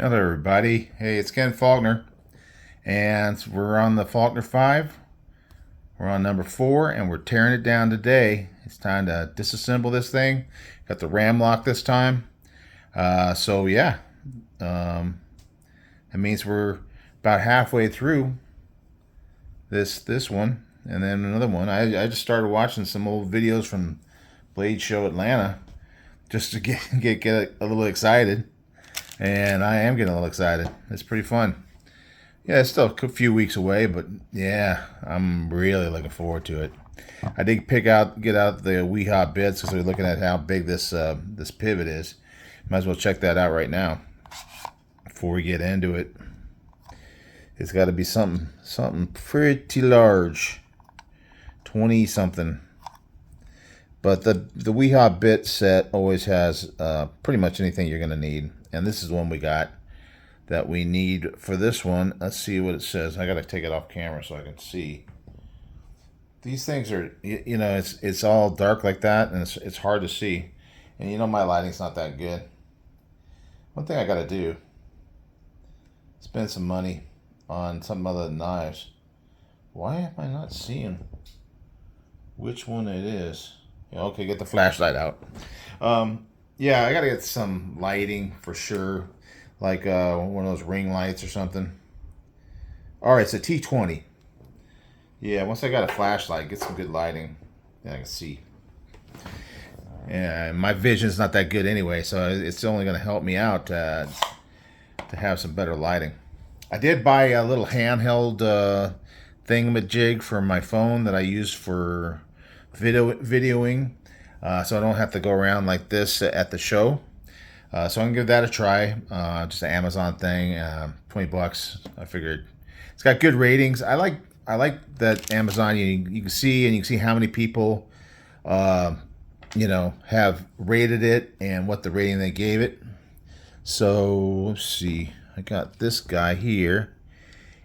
Hello everybody. Hey, it's Ken Faulkner, and we're on the Faulkner 5. We're on number 4, and we're tearing it down today. It's time to disassemble this thing. Got the Ram-Lok this time. So yeah, that means we're about halfway through this one, and then another one. I just started watching some old videos from Blade Show Atlanta just to get a little excited. And I am getting a little excited. It's pretty fun. Yeah, it's still a few weeks away, but yeah, I'm really looking forward to it. I did get out the WeHop bits because we're looking at how big this pivot is. Might as well check that out right now before we get into it. It's got to be something pretty large, 20 something. But the WeHop bit set always has pretty much anything you're gonna need. And this is the one we got that we need for this one. Let's see what it says. I gotta take it off camera so I can see. These things are, it's all dark like that, and it's hard to see. And my lighting's not that good. One thing I gotta do, spend some money on some other knives. Why am I not seeing which one it is? Yeah, okay, get the flashlight out. Yeah, I gotta get some lighting for sure, like one of those ring lights or something. All right, it's a T20. Yeah, once I got a flashlight, get some good lighting, then I can see. Yeah, my vision's not that good anyway, so it's only gonna help me out to have some better lighting. I did buy a little handheld thingamajig for my phone that I use for videoing. So I don't have to go around like this at the show. So I'm gonna give that a try. Just an Amazon thing, $20. I figured it's got good ratings. I like that Amazon. You can see how many people have rated it and what the rating they gave it. So let's see. I got this guy here,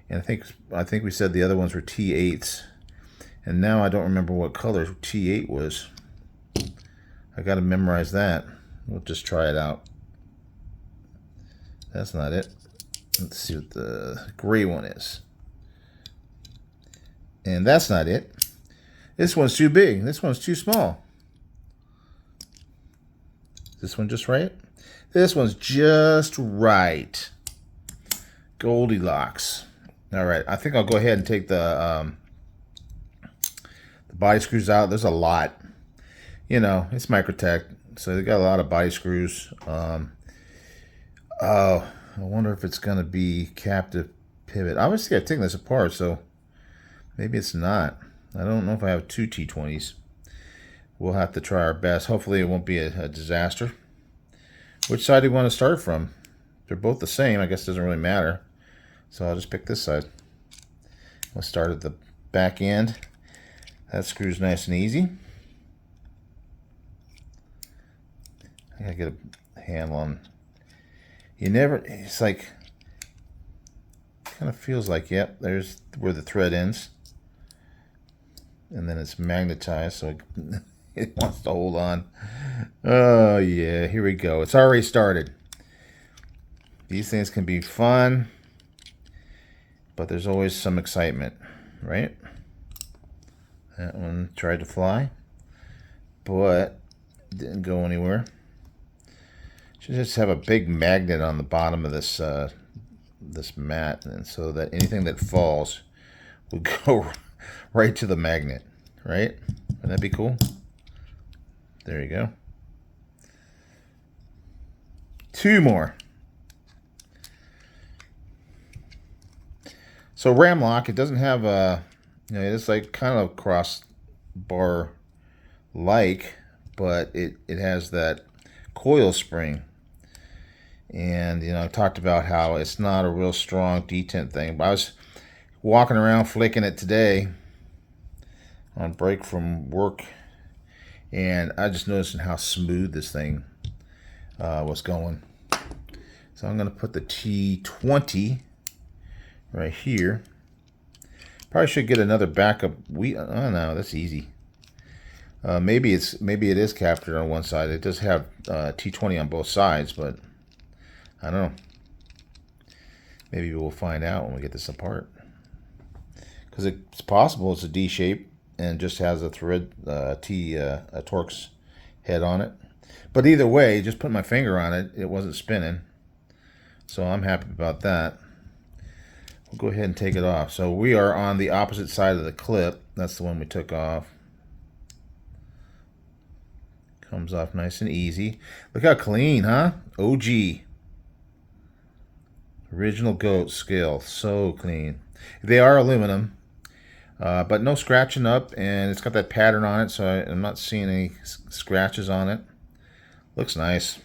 and I think we said the other ones were T8s, and now I don't remember what color T8 was. I got to memorize that. We'll just try it out. That's not it. Let's see what the gray one is. And that's not it. This one's too big. This one's too small. This one just right? This one's just right. Goldilocks. All right. I think I'll go ahead and take the body screws out. There's a lot. It's Microtech, so they got a lot of body screws. Oh, I wonder if it's going to be captive pivot. Obviously, I've taken this apart, so maybe it's not. I don't know if I have two T20s. We'll have to try our best. Hopefully, it won't be a disaster. Which side do you want to start from? They're both the same. I guess it doesn't really matter. So I'll just pick this side. We'll start at the back end. That screws nice and easy. I gotta get a handle on. It's like, kind of feels like, yep, there's where the thread ends. And then it's magnetized, so it wants to hold on. Oh, yeah, here we go. It's already started. These things can be fun, but there's always some excitement, right? That one tried to fly, but didn't go anywhere. Should just have a big magnet on the bottom of this this mat, and so that anything that falls would go right to the magnet, right? Wouldn't that be cool? There you go. Two more. So Ram-Lok, it doesn't have a, it's like kind of crossbar like, but it has that coil spring. And I talked about how it's not a real strong detent thing, but I was walking around flicking it today on break from work, and I just noticed how smooth this thing was going. So I'm going to put the T20 right here. Probably should get another backup. Oh no, that's easy. Maybe it is captured on one side. It does have T20 on both sides, but I don't know. Maybe we'll find out when we get this apart. Because it's possible it's a D shape and just has a thread a Torx head on it. But either way, just put my finger on it, it wasn't spinning. So I'm happy about that. We'll go ahead and take it off. So we are on the opposite side of the clip. That's the one we took off. Comes off nice and easy. Look how clean, huh? OG. Original goat scale. So clean. They are aluminum. But no scratching up, and it's got that pattern on it, so I'm not seeing any scratches on it. Looks nice.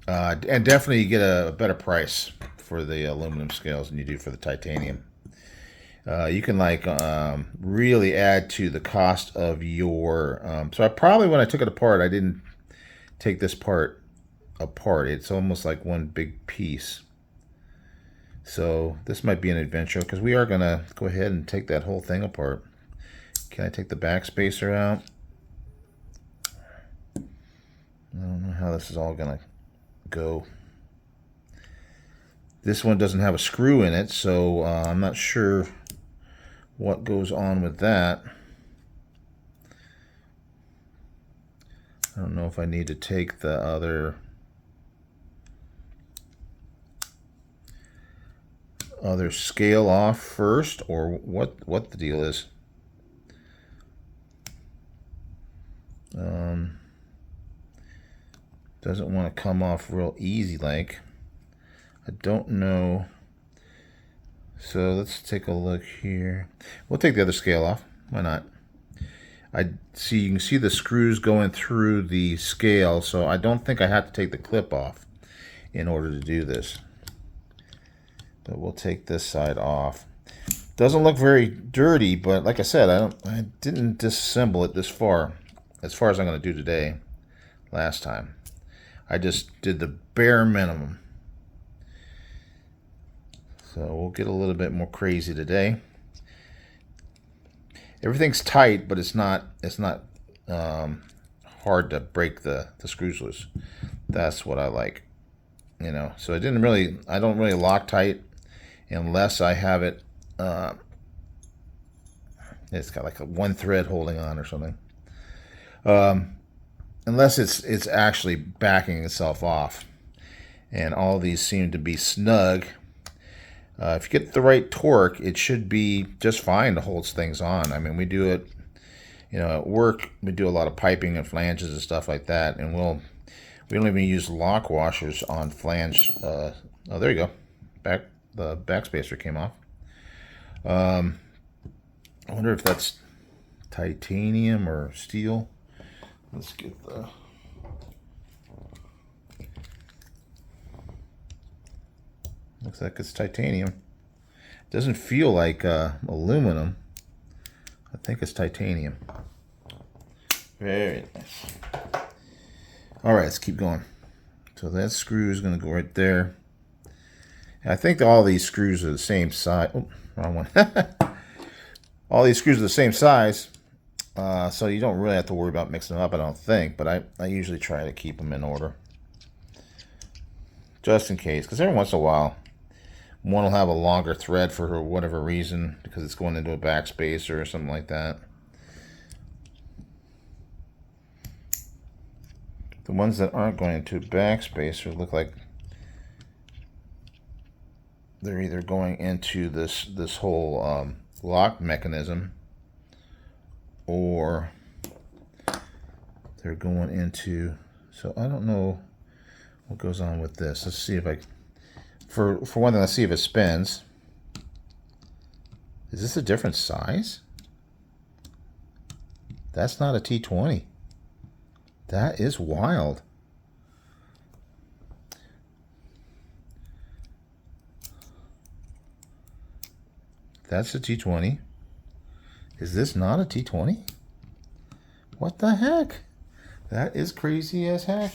And definitely you get a better price for the aluminum scales than you do for the titanium. You can like really add to the cost of your... so I probably, when I took it apart, I didn't take this part apart. It's almost like one big piece. So this might be an adventure, because we are going to go ahead and take that whole thing apart. Can I take the back spacer out? I don't know how this is all going to go. This one doesn't have a screw in it, so I'm not sure what goes on with that. I don't know if I need to take the other scale off first, or what the deal is. Doesn't want to come off real easy like. I don't know. So let's take a look here. We'll take the other scale off. Why not? I see, you can see the screws going through the scale, so I don't think I have to take the clip off in order to do this. But we'll take this side off. Doesn't look very dirty, but like I said, I didn't disassemble it this far, as I'm going to do today. Last time, I just did the bare minimum. So we'll get a little bit more crazy today. Everything's tight, but it's not hard to break the screws loose. That's what I like, you know. So I don't really Loctite unless I have it. It's got like one thread holding on or something. Unless it's actually backing itself off, and all these seem to be snug. If you get the right torque, it should be just fine to hold things on. I mean, we do it, you know, at work. We do a lot of piping and flanges and stuff like that, and we don't even use lock washers on flange. Oh, there you go. The back spacer came off. I wonder if that's titanium or steel. Let's get the... Looks like it's titanium. Doesn't feel like aluminum. I think it's titanium. Very nice. All right, let's keep going. So that screw is going to go right there. I think all these screws are the same size. Oh, wrong one. All these screws are the same size, so you don't really have to worry about mixing them up, I don't think. But I usually try to keep them in order, just in case, because every once in a while, one will have a longer thread for whatever reason, because it's going into a backspacer or something like that. The ones that aren't going into a backspacer look like they're either going into this whole lock mechanism, or they're going into... So I don't know what goes on with this. Let's see if I... For one thing, let's see if it spins. Is this a different size? That's not a T20. That is wild. That's a T20. Is this not a T20? What the heck? That is crazy as heck.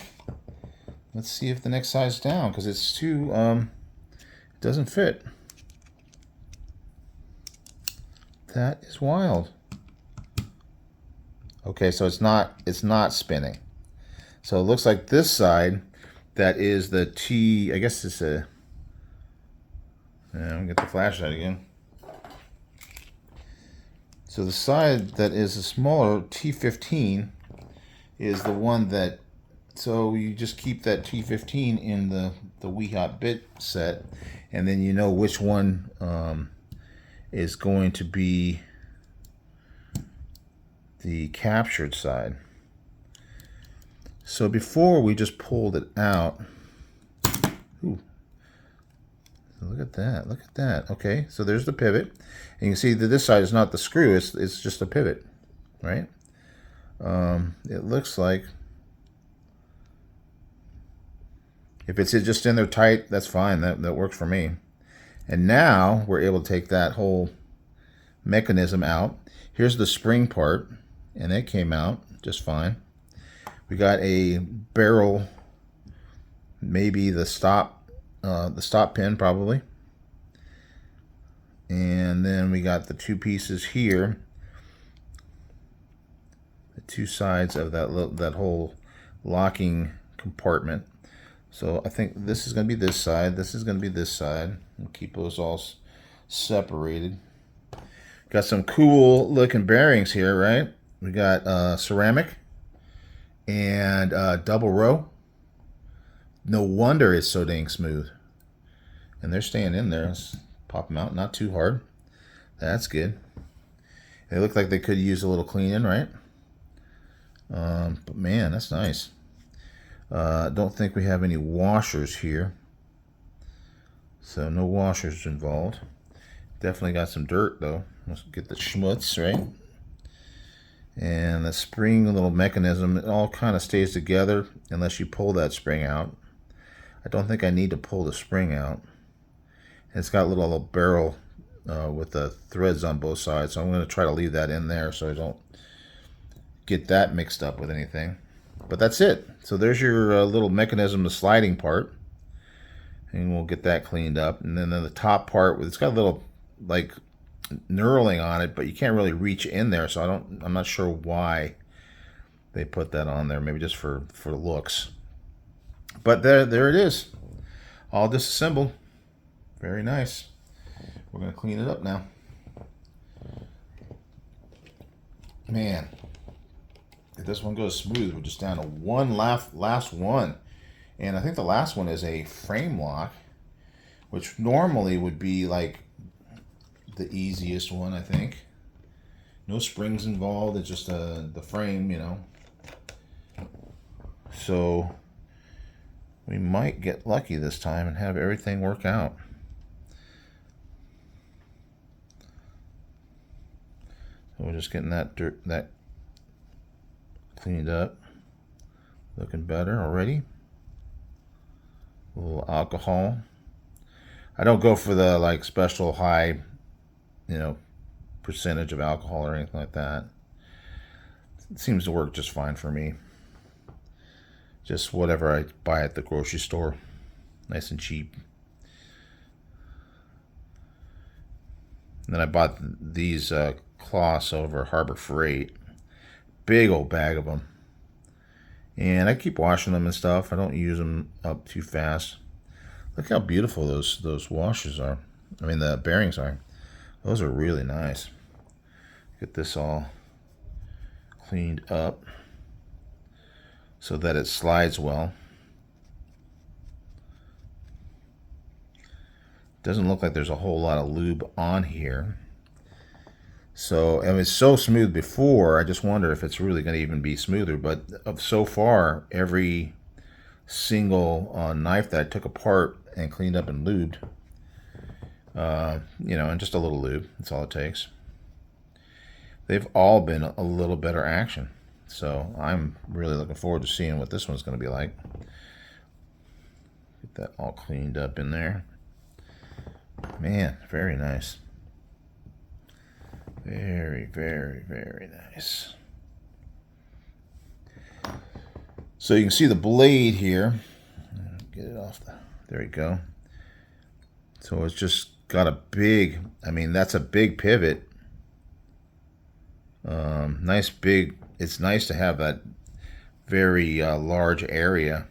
Let's see if the next size down, because it's too... it doesn't fit. That is wild. Okay, so it's not spinning. So it looks like this side, that is the T, I guess it's a And I'll get the flashlight again. So the side that is a smaller T15 is the one that, so you just keep that T15 in the WeHot bit set, and then you know which one is going to be the captured side. So before we just pulled it out. Ooh. Look at that, look at that. Okay, so there's the pivot. And you can see that this side is not the screw, it's just a pivot, right? It looks like if it's just in there tight, that's fine. That works for me. And now we're able to take that whole mechanism out. Here's the spring part, and it came out just fine. We got a barrel, maybe the stop pin probably. And then we got the two pieces here, the two sides of that whole locking compartment. So I think this is going to be this side, this is going to be this side. We'll keep those all separated. Got some cool looking bearings here, right? We got ceramic and double row. No wonder it's so dang smooth. And they're staying in there. Let's pop them out, not too hard. That's good. They look like they could use a little cleaning, right? But man, that's nice. Don't think we have any washers here. So no washers involved. Definitely got some dirt though. Let's get the schmutz, right? And the spring little mechanism, it all kind of stays together unless you pull that spring out. I don't think I need to pull the spring out. It's got a little barrel with the threads on both sides, so I'm going to try to leave that in there so I don't get that mixed up with anything. But that's it. So there's your little mechanism, the sliding part, and we'll get that cleaned up. And then the top part, it's got a little like knurling on it, but you can't really reach in there, so I'm not sure why they put that on there. Maybe just for looks. But there it is, all disassembled. Very nice. We're going to clean it up now. Man, if this one goes smooth, we're just down to one last one. And I think the last one is a frame lock, which normally would be like the easiest one, I think. No springs involved, it's just the frame, you know. So we might get lucky this time and have everything work out. So we're just getting that cleaned up. Looking better already. A little alcohol. I don't go for the like special high, you know, percentage of alcohol or anything like that. It seems to work just fine for me. Just whatever I buy at the grocery store. Nice and cheap. And then I bought these cloths over Harbor Freight. Big old bag of them. And I keep washing them and stuff. I don't use them up too fast. Look how beautiful those washers are. I mean, the bearings are. Those are really nice. Get this all cleaned up so that it slides well. Doesn't look like there's a whole lot of lube on here. So, and it's so smooth before, I just wonder if it's really going to even be smoother. But so far, every single knife that I took apart and cleaned up and lubed, you know, and just a little lube, that's all it takes. They've all been a little better action. So I'm really looking forward to seeing what this one's going to be like. Get that all cleaned up in there. Man, very nice. Very, very, very nice. So you can see the blade here. Get it off. There you go. So it's just got a big, I mean, that's a big pivot. Nice big, it's nice to have that very large area.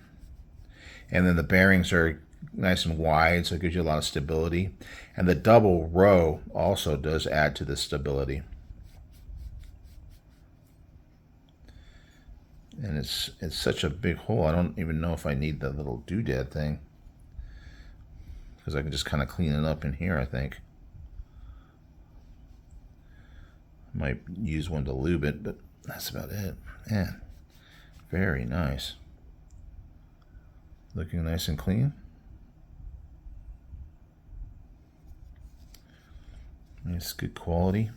And then the bearings are nice and wide, so it gives you a lot of stability. And the double row also does add to the stability. And it's such a big hole. I don't even know if I need the little doodad thing, because I can just kind of clean it up in here, I think. Might use one to lube it, but that's about it. Man, very nice. Looking nice and clean. It's good quality.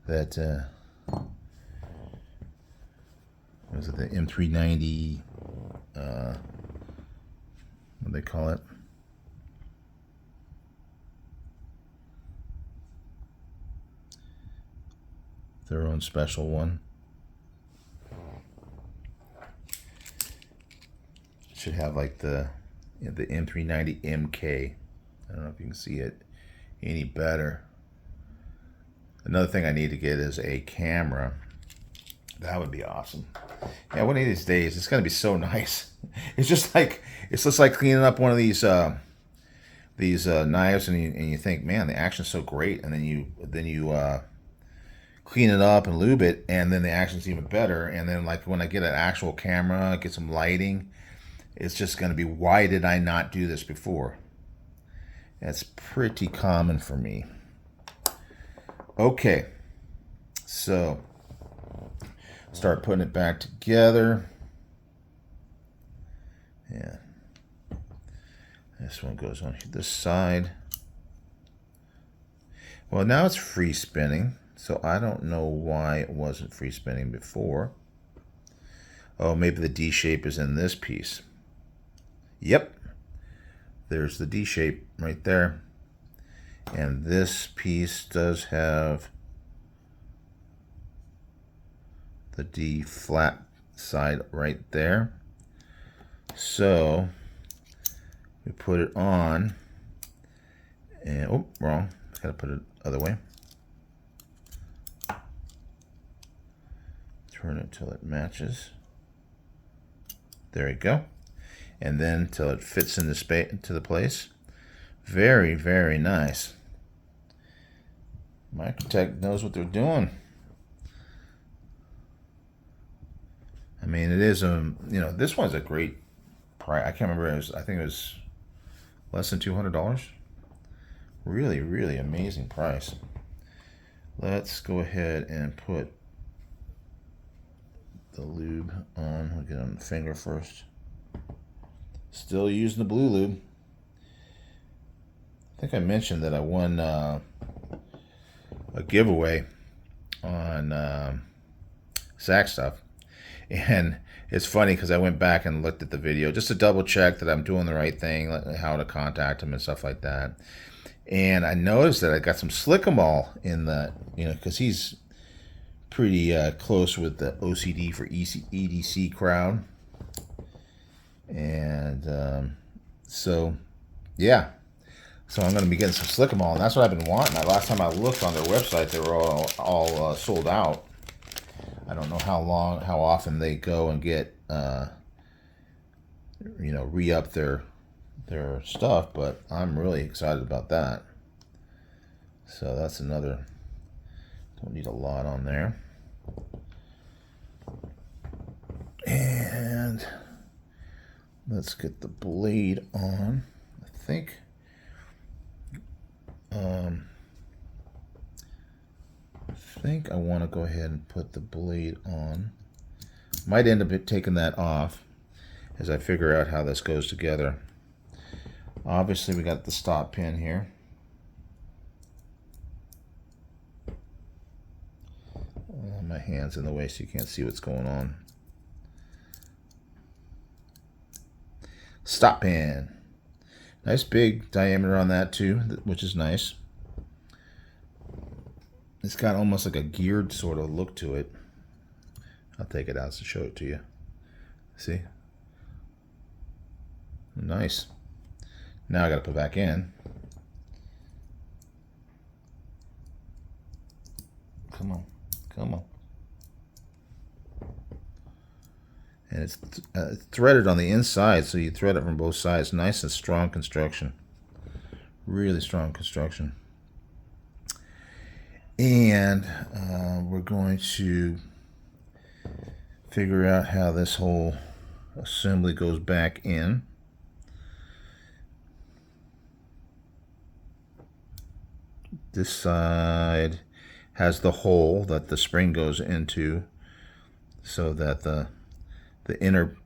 That was it the M390? What do they call it? Their own special one. Should have like the M390 MK. I don't know if you can see it any better. Another thing I need to get is a camera. That would be awesome. Yeah, one of these days it's gonna be so nice. It's just like cleaning up one of these knives, and you think, man, the action's so great, and then you clean it up and lube it, and then the action's even better. And then like when I get an actual camera, get some lighting, it's just going to be, why did I not do this before? That's pretty common for me. Okay, so start putting it back together. Yeah, this one goes on this side. Well, now it's free spinning, so I don't know why it wasn't free spinning before. Oh, maybe the D shape is in this piece. Yep, there's the D shape right there. And this piece does have the D flat side right there. So we put it on, and oh, wrong. Gotta put it other way. Turn it till it matches. There you go. And then till it fits in the space, into the place. Very, very nice. Microtech knows what they're doing. I mean, it is this one's a great price. I can't remember. I think it was less than $200. Really, really amazing price. Let's go ahead and put the lube on. We'll get on the finger first. Still using the blue lube. I think I mentioned that I won a giveaway on Sack Stuff. And it's funny because I went back and looked at the video just to double check that I'm doing the right thing, how to contact him and stuff like that. And I noticed that I got some Slick-em-all in the, because he's pretty close with the OCD for EDC crowd. And so, yeah. So I'm going to be getting some Slick-em-all, and that's what I've been wanting. Last time I looked on their website, they were all sold out. I don't know how often they go and get, re-up their stuff, but I'm really excited about that. So that's another, don't need a lot on there. And let's get the blade on. I think I want to go ahead and put the blade on. Might end up taking that off as I figure out how this goes together. Obviously, we got the stop pin here. My hand's in the way so you can't see what's going on. Stop pin. Nice big diameter on that too, which is nice. It's got almost like a geared sort of look to it. I'll take it out to show it to you. See? Nice. Now I got to put back in. Come on. Come on. And it's threaded on the inside, so you thread it from both sides. Nice and strong construction. Really strong construction. And we're going to figure out how this whole assembly goes back in. This side has the hole that the spring goes into, so that the inner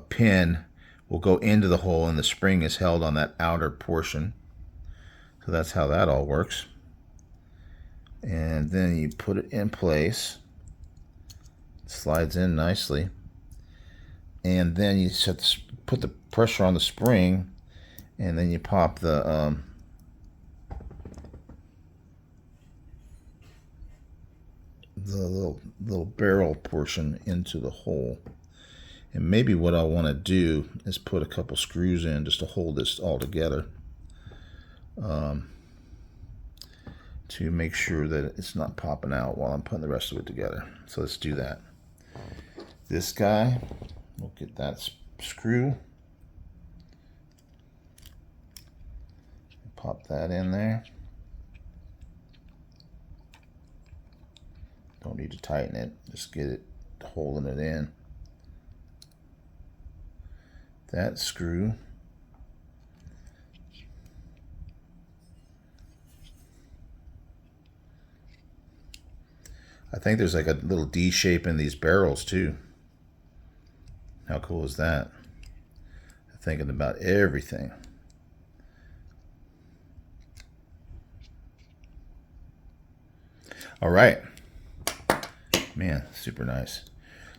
pin will go into the hole and the spring is held on that outer portion. So that's how that all works. And then you put it in place. It slides in nicely. And then you put the pressure on the spring, and then you pop the little barrel portion into the hole. And maybe what I want to do is put a couple screws in just to hold this all together, to make sure that it's not popping out while I'm putting the rest of it together. So let's do that. This guy, we'll get that screw, pop that in there. Don't need to tighten it, just get it holding it in. That screw, I think there's like a little D shape in these barrels too. How cool is that? I'm thinking about everything. All right, man, super nice.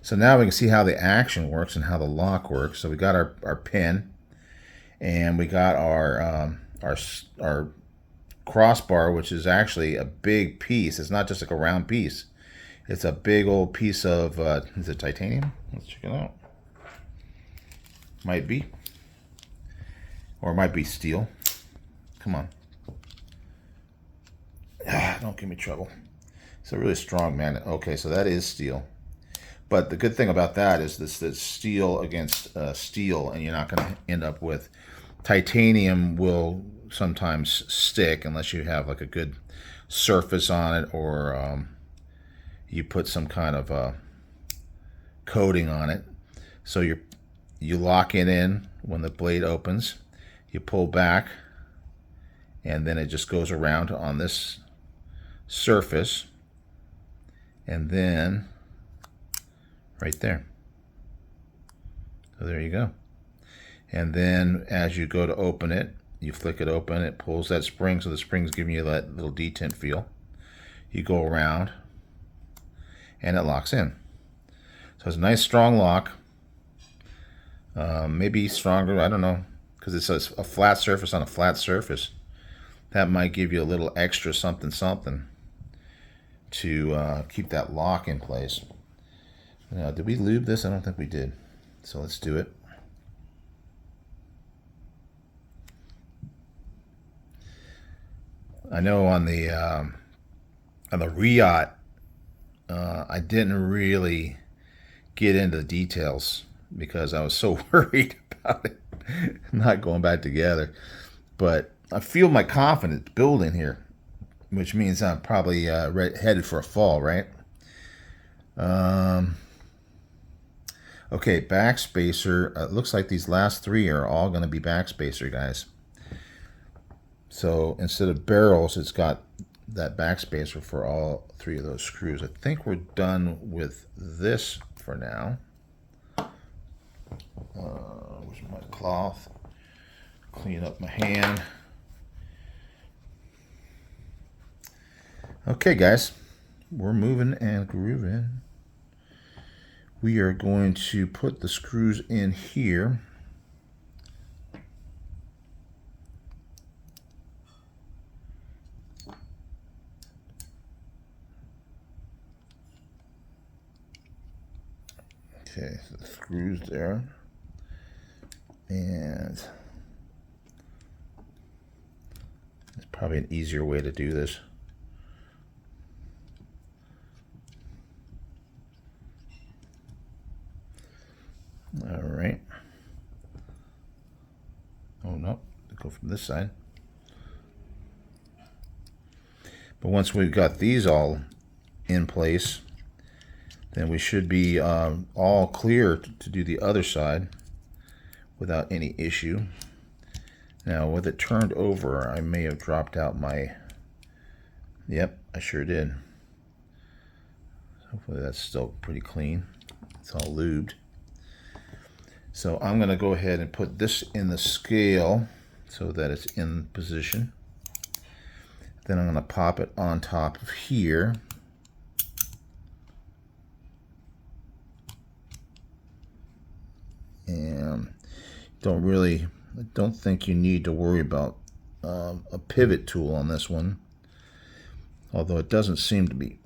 So now we can see how the action works and how the lock works. So we got our pin, and we got our crossbar, which is actually a big piece. It's not just like a round piece. It's a big old piece of, is it titanium? Let's check it out. Might be. Or it might be steel. Come on. Don't give me trouble. It's a really strong magnet. Okay, so that is steel. But the good thing about that is this steel against steel, and you're not going to end up with titanium. Will sometimes stick unless you have like a good surface on it, or you put some kind of coating on it. So you lock it in when the blade opens, you pull back, and then it just goes around on this surface, and then right there. So there you go. And then as you go to open it, you flick it open, it pulls that spring, so the spring's giving you that little detent feel. You go around, and it locks in. So it's a nice strong lock. Maybe stronger, I don't know, because it's a flat surface on a flat surface. That might give you a little extra something to keep that lock in place. Now, did we lube this? I don't think we did. So let's do it. I know on the Riot, I didn't really get into the details because I was so worried about it not going back together. But I feel my confidence building here, which means I'm probably headed for a fall, right? Okay, backspacer. It looks like these last three are all going to be backspacer, guys. So instead of barrels, it's got that backspacer for all three of those screws. I think we're done with this for now. Where's my cloth? Clean up my hand. Okay, guys, we're moving and grooving. We are going to put the screws in here. Okay, so the screws there. And it's probably an easier way to do this. no, go from this side. But once we've got these all in place, then we should be all clear to do the other side without any issue. Now, with it turned over, I may have dropped out my... Yep, I sure did. Hopefully that's still pretty clean. It's all lubed. So I'm going to go ahead and put this in the scale so that it's in position. Then I'm going to pop it on top of here. And I don't think you need to worry about a pivot tool on this one. Although it doesn't seem to be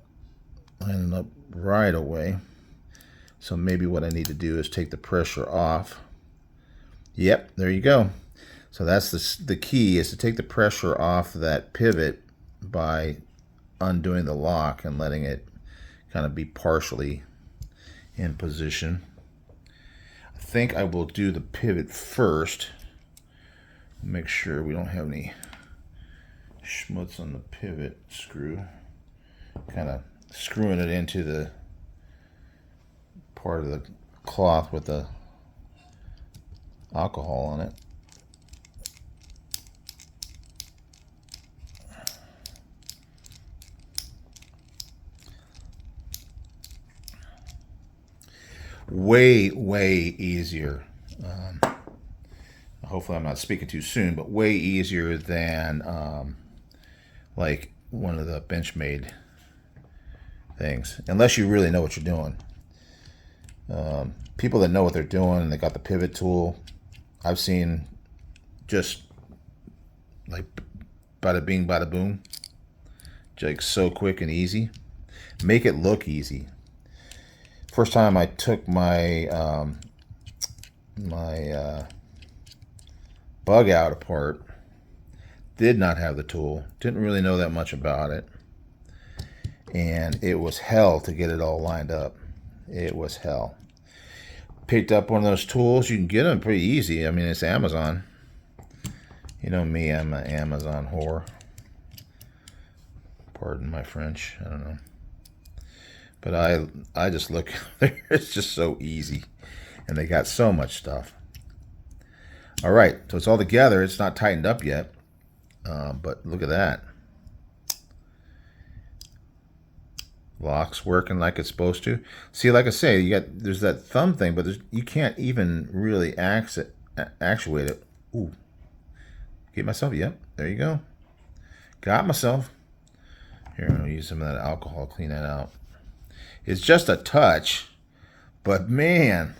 lining up right away. So maybe what I need to do is take the pressure off. Yep, there you go. So that's the key, is to take the pressure off that pivot by undoing the lock and letting it kind of be partially in position. I think I will do the pivot first. Make sure we don't have any schmutz on the pivot screw. Kind of screwing it into the part of the cloth with the alcohol on it. Way easier. Hopefully I'm not speaking too soon, but way easier than like one of the Benchmade things, unless you really know what you're doing. People that know what they're doing and they got the pivot tool, I've seen just like bada bing bada boom, like so quick and easy. Make it look easy. First time I took my bug out apart, did not have the tool, didn't really know that much about it, and it was hell to get it all lined up. It was hell. Picked up one of those tools. You can get them pretty easy. I mean, it's Amazon. You know me, I'm an Amazon whore. Pardon my French, I don't know. But I just look, it's just so easy. And they got so much stuff. All right, so it's all together. It's not tightened up yet. But look at that. Lock's working like it's supposed to. See, like I say, there's that thumb thing, but you can't even really actuate it. Ooh. Get myself, yep, there you go. Got myself. Here, I'm going to use some of that alcohol, clean that out. It's just a touch, but man,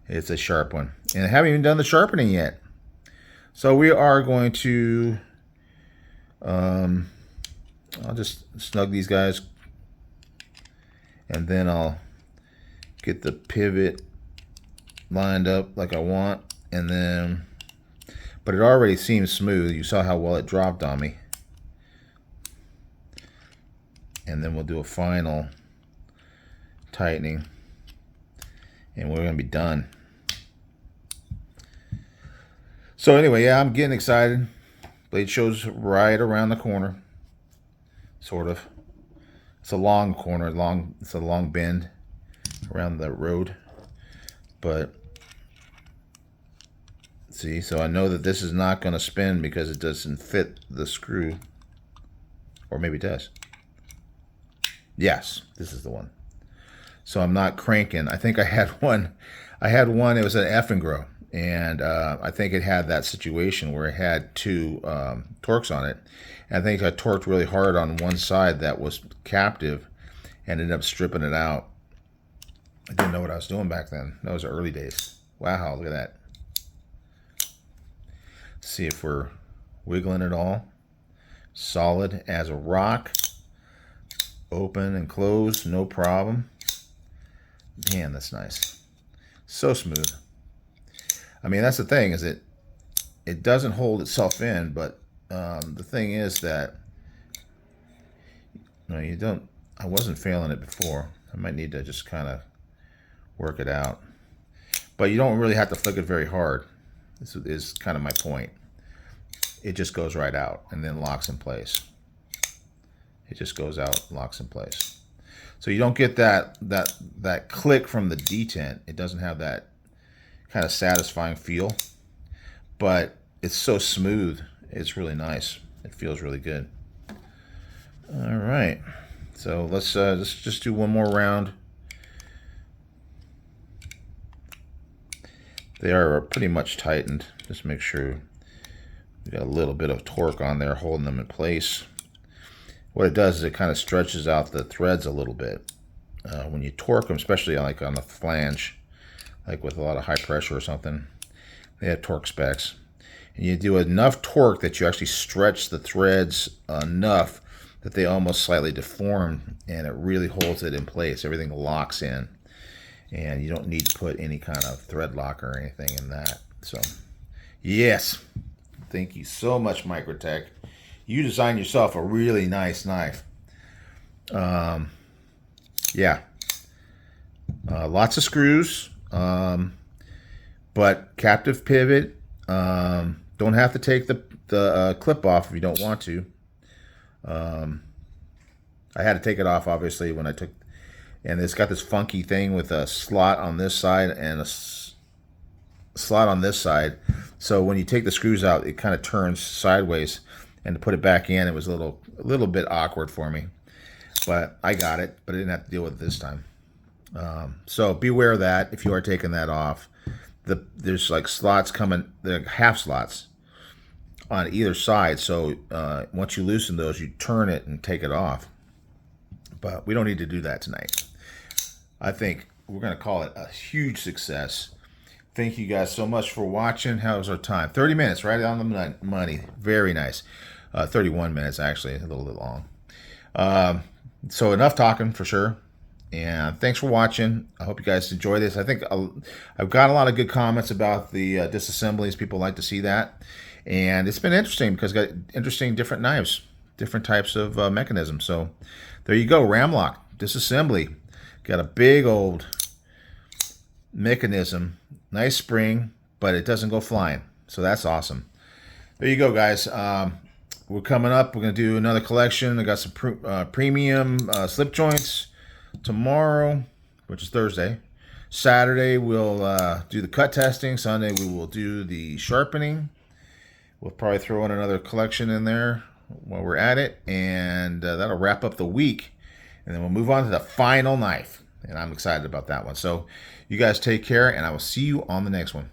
it's a sharp one. And I haven't even done the sharpening yet. So we are going to, I'll just snug these guys, and then I'll get the pivot lined up like I want, and then, but it already seems smooth. You saw how well it dropped on me. And then we'll do a final tightening, and we're going to be done. So anyway, yeah, I'm getting excited. Blade show's right around the corner, sort of. It's a long corner, it's a long bend around the road. But see, so I know that this is not going to spin because it doesn't fit the screw. Or maybe it does. Yes, this is the one. So I'm not cranking. I think I had one. It was an F and Grow, and I think it had that situation where it had two torques on it. And I think I torqued really hard on one side that was captive and ended up stripping it out. I didn't know what I was doing back then. That was the early days. Wow, look at that. See if we're wiggling it all. Solid as a rock. Open and close, no problem. Man, that's nice. So smooth. I mean, that's the thing, is it doesn't hold itself in, but the thing is that, no, you don't, I wasn't failing it before. I might need to just kind of work it out. But you don't really have to flick it very hard. This is kind of my point. It just goes right out and then locks in place. It just goes out, locks in place. So you don't get that click from the detent. It doesn't have that kind of satisfying feel, but it's so smooth. It's really nice. It feels really good. All right, so let's just do one more round. They are pretty much tightened. Just make sure we got a little bit of torque on there holding them in place. What it does is it kind of stretches out the threads a little bit. When you torque them, especially like on the flange, like with a lot of high pressure or something, they have torque specs. And you do enough torque that you actually stretch the threads enough that they almost slightly deform, and it really holds it in place. Everything locks in, and you don't need to put any kind of thread locker or anything in that. So, yes, thank you so much, Microtech. You designed yourself a really nice knife. Yeah, lots of screws, but captive pivot. Don't have to take the clip off if you don't want to. I had to take it off, obviously, when I took, and it's got this funky thing with a slot on this side and a slot on this side. So when you take the screws out, it kind of turns sideways, and to put it back in, it was a little bit awkward for me. But I got it, but I didn't have to deal with it this time. So beware of that if you are taking that off. There's like slots coming, they're half slots on either side. So once you loosen those, you turn it and take it off. But we don't need to do that tonight. I think we're going to call it a huge success. Thank you guys so much for watching. How was our time? 30 minutes, right on the money. Very nice. 31 minutes, actually, a little bit long. So enough talking for sure. And thanks for watching. I hope you guys enjoy this. I think I've got a lot of good comments about the disassemblies. People like to see that. And it's been interesting because it's got interesting different knives, different types of mechanisms. So there you go, Ram-Lok disassembly. Got a big old mechanism, nice spring, but it doesn't go flying. So that's awesome. There you go, guys. We're coming up. We're going to do another collection. I got some premium slip joints tomorrow, which is Thursday. Saturday, we'll do the cut testing. Sunday, we will do the sharpening. We'll probably throw in another collection in there while we're at it, and that'll wrap up the week. And then we'll move on to the final knife, and I'm excited about that one. So you guys take care, and I will see you on the next one.